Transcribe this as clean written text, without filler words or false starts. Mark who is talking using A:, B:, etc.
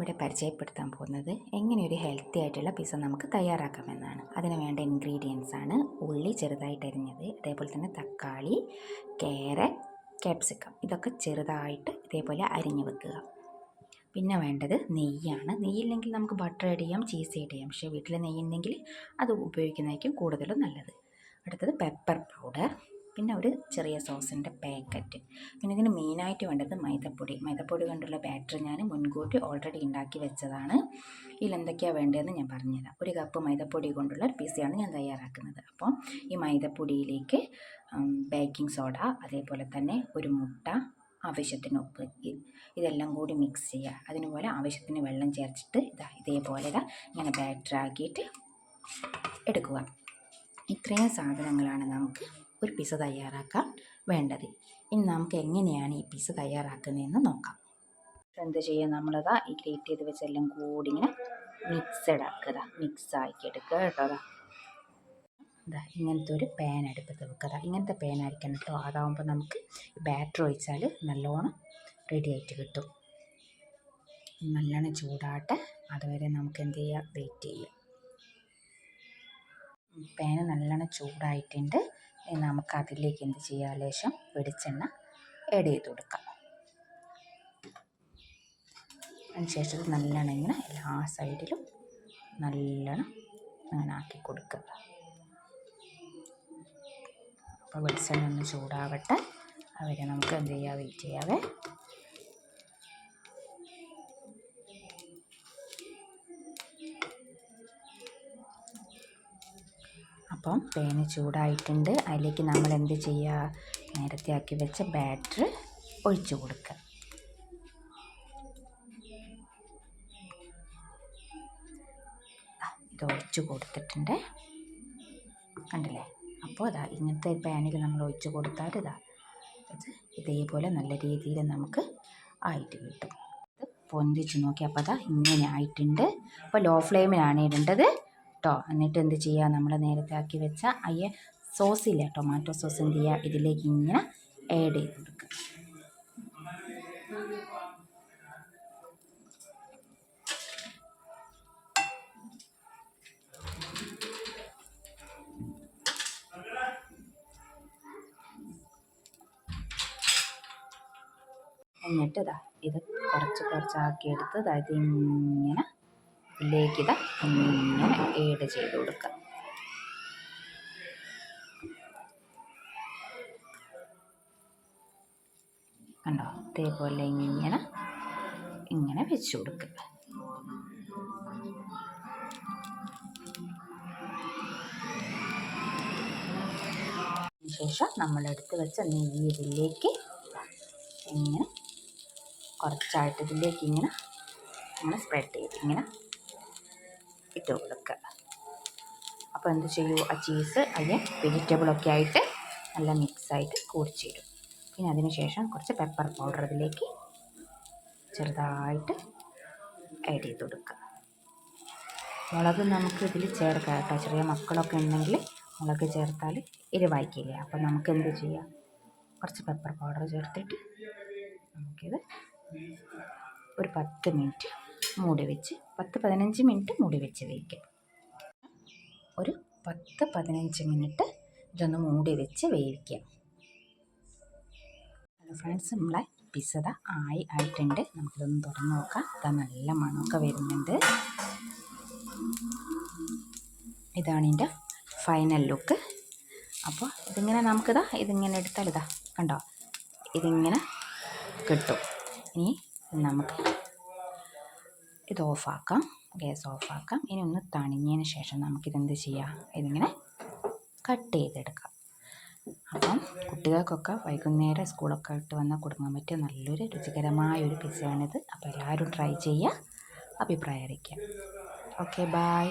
A: ഞാനിവിടെ പരിചയപ്പെടുത്താൻ പോകുന്നത് എങ്ങനെ ഒരു ഹെൽത്തി ആയിട്ടുള്ള പിസ്സ നമുക്ക് തയ്യാറാക്കാമെന്നാണ്. അതിന് വേണ്ട ഇൻഗ്രീഡിയൻസ് ആണ് ഉള്ളി ചെറുതായിട്ട് അരിഞ്ഞത്, അതേപോലെ തന്നെ തക്കാളി, ക്യാരറ്റ്, ക്യാപ്സിക്കം ഇതൊക്കെ ചെറുതായിട്ട് ഇതേപോലെ അരിഞ്ഞ് വെക്കുക. പിന്നെ വേണ്ടത് നെയ്യാണ്. നെയ്യില്ലെങ്കിൽ നമുക്ക് ബട്ടർ ആഡ് ചെയ്യാം, ചീസ് ആഡ് ചെയ്യാം. പക്ഷേ വീട്ടിൽ നെയ്യുണ്ടെങ്കിൽ അത് ഉപയോഗിക്കുന്നതായിരിക്കും കൂടുതലും നല്ലത്. അടുത്തത് പെപ്പർ പൗഡർ, പിന്നെ ഒരു ചെറിയ സോസിൻ്റെ പാക്കറ്റ്. പിന്നെ ഇതിന് മെയിനായിട്ട് വേണ്ടത് മൈദപ്പൊടി കൊണ്ടുള്ള ബാറ്റർ ഞാൻ മുൻകൂട്ടി ഓൾറെഡി ഉണ്ടാക്കി വെച്ചതാണ്. ഇതിൽ എന്തൊക്കെയാണ് വേണ്ടതെന്ന് ഞാൻ പറഞ്ഞുതരാം. ഒരു കപ്പ് മൈദപ്പൊടി കൊണ്ടുള്ള ഒരു പിസ്സയാണ് ഞാൻ തയ്യാറാക്കുന്നത്. അപ്പം ഈ മൈദപ്പൊടിയിലേക്ക് ബേക്കിംഗ് സോഡ, അതേപോലെ തന്നെ ഒരു മുട്ട, ആവശ്യത്തിന് ഉപ്പ്, ഇതെല്ലാം കൂടി മിക്സ് ചെയ്യുക. അതിനുപോലെ ആവശ്യത്തിന് വെള്ളം ചേർത്തിട്ട് ഇതേപോലെ ഇങ്ങനെ ബാറ്റർ ആക്കിയിട്ട് എടുക്കുക. ഇത്രയും സാധനങ്ങളാണ് നമുക്ക് ഒരു പിസ്സ തയ്യാറാക്കാൻ വേണ്ടത്. ഇനി നമുക്ക് എങ്ങനെയാണ് ഈ പിസ്സ തയ്യാറാക്കുന്നതെന്ന് നോക്കാം. എന്ത് ചെയ്യുക, നമ്മളിതാ ഈ ഗ്രേറ്റ് ചെയ്ത് വെച്ചെല്ലാം കൂടി ഇങ്ങനെ മിക്സഡ് ആക്കുക, മിക്സ് ആക്കി എടുക്കുക കേട്ടോ. ഇങ്ങനത്തെ ഒരു പാൻ അടുപ്പത്ത് വെക്കുക. ഇങ്ങനത്തെ പാൻ ആയിരിക്കണം കേട്ടോ. അതാവുമ്പോൾ നമുക്ക് ബാറ്റർ ഒഴിച്ചാൽ നല്ലോണം റെഡി ആയിട്ട് കിട്ടും. നല്ലോണം ചൂടാട്ടെ, അതുവരെ നമുക്ക് എന്ത് ചെയ്യുക, വെയിറ്റ് ചെയ്യുക. പാന് നല്ലോണം ചൂടായിട്ടുണ്ട്. നമുക്ക് അതിലേക്ക് എന്ത് ചെയ്യുക, ലേശം വെളിച്ചെണ്ണ ആഡ് ചെയ്ത് കൊടുക്കാം. അതിനുശേഷം നല്ലോണം ഇങ്ങനെ എല്ലാ സൈഡിലും നല്ലോണം അങ്ങനെ ആക്കി കൊടുക്കുക. അപ്പോൾ വെളിച്ചെണ്ണ ഒന്ന് ചൂടാവട്ടെ, അവരെ നമുക്ക് എന്ത് ചെയ്യുക, വെയിറ്റ് ചെയ്യാവേ. അപ്പം പാന് ചൂടായിട്ടുണ്ട്. അതിലേക്ക് നമ്മൾ എന്ത് ചെയ്യുക, നേരത്തെ ആക്കി വെച്ച ബാറ്റർ ഒഴിച്ചു കൊടുക്കുക. ഇത് ഒഴിച്ചു കൊടുത്തിട്ടുണ്ട്, കണ്ടില്ലേ. അപ്പോൾ ഇങ്ങനത്തെ പാനിൽ നമ്മൾ ഒഴിച്ചു കൊടുത്താൽ ഇതേപോലെ നല്ല രീതിയിൽ നമുക്ക് ആയിട്ട് കിട്ടും. പൊന്തിച്ച് നോക്കി അപ്പോൾ ഇങ്ങനെ ആയിട്ടുണ്ട്. അപ്പോൾ ലോ ഫ്ലെയിമിലാണ് ഇടേണ്ടത് കേട്ടോ. എന്നിട്ട് എന്ത് ചെയ്യുക, നമ്മൾ നേരത്തെ ആക്കി വെച്ച സോസില്ല, ടൊമാറ്റോ സോസ് എന്ത് ചെയ്യുക, ഇതിലേക്ക് ഇങ്ങനെ ആഡ് ചെയ്ത് കൊടുക്കുക. എന്നിട്ട് ഇത് കുറച്ചാക്കിയെടുത്ത് അതായത് ഇങ്ങനെ ഇതിലേക്ക് ഇങ്ങനെ ആഡ് ചെയ്ത് കൊടുക്കുക. കണ്ടോ, ഇതേപോലെ ഇങ്ങനെ വെച്ച് കൊടുക്കുക. അതിനുശേഷം നമ്മളെടുത്ത് വെച്ച നെയ്യ് ഇതിലേക്ക് ഇങ്ങനെ കുറച്ചായിട്ട് ഇതിലേക്ക് ഇങ്ങനെ സ്പ്രെഡ് ചെയ്ത് ഇങ്ങനെ ഇട്ട് കൊടുക്കുക. അപ്പോൾ എന്ത് ചെയ്യൂ, ആ ചീസ് വെജിറ്റബിളൊക്കെ ആയിട്ട് നല്ല മിക്സായിട്ട് കൂടിച്ചിടും. പിന്നെ അതിന് ശേഷം കുറച്ച് പെപ്പർ പൗഡർ ഇതിലേക്ക് ചെറുതായിട്ട് ആഡ് ചെയ്ത് കൊടുക്കുക. മുളക് നമുക്ക് ഇതിൽ ചേർക്കാം കേട്ടോ. ചെറിയ മക്കളൊക്കെ ഉണ്ടെങ്കിൽ മുളക് ചേർത്താൽ എരിവായിക്കില്ല. അപ്പോൾ നമുക്ക് എന്ത് ചെയ്യാം, കുറച്ച് പെപ്പർ പൗഡർ ചേർത്തിട്ട് നമുക്കിത് ഒരു 10 മിനിറ്റ് മൂടി വെച്ച് 10-15 മിനിറ്റ് മൂടി വെച്ച് വയ്ക്കാം. ഒരു 10-15 മിനിറ്റ് ഇതൊന്ന് മൂടി വെച്ച് വേവിക്കാം. ഹലോ ഫ്രണ്ട്സ്, നമ്മളെ പിസ്സ ആയിട്ടുണ്ട്. നമുക്കിതൊന്ന് തുറന്ന് നോക്കാം. നല്ല മണമൊക്കെ വരുന്നുണ്ട്. ഇതാണ് ഇതിൻ്റെ ഫൈനൽ ലുക്ക്. അപ്പോൾ ഇതിങ്ങനെ ഇതിങ്ങനെ എടുത്താൽ കണ്ടോ, ഇതിങ്ങനെ കിട്ടും. ഇനി നമുക്ക് ഇത് ഓഫാക്കാം, ഗ്യാസ് ഓഫാക്കാം. ഇനി ഒന്ന് തണിഞ്ഞതിന് ശേഷം നമുക്കിതെന്ത് ചെയ്യാം, ഇതിങ്ങനെ കട്ട് ചെയ്തെടുക്കാം. അപ്പം കുട്ടികൾക്കൊക്കെ വൈകുന്നേരം സ്കൂളൊക്കെ ഇട്ട് വന്നാൽ കൊടുക്കാൻ പറ്റിയ നല്ലൊരു രുചികരമായ ഒരു പിസ്സയാണിത്. അപ്പോൾ എല്ലാവരും ട്രൈ ചെയ്യുക, അഭിപ്രായം അറിയിക്കുക. Okay, by.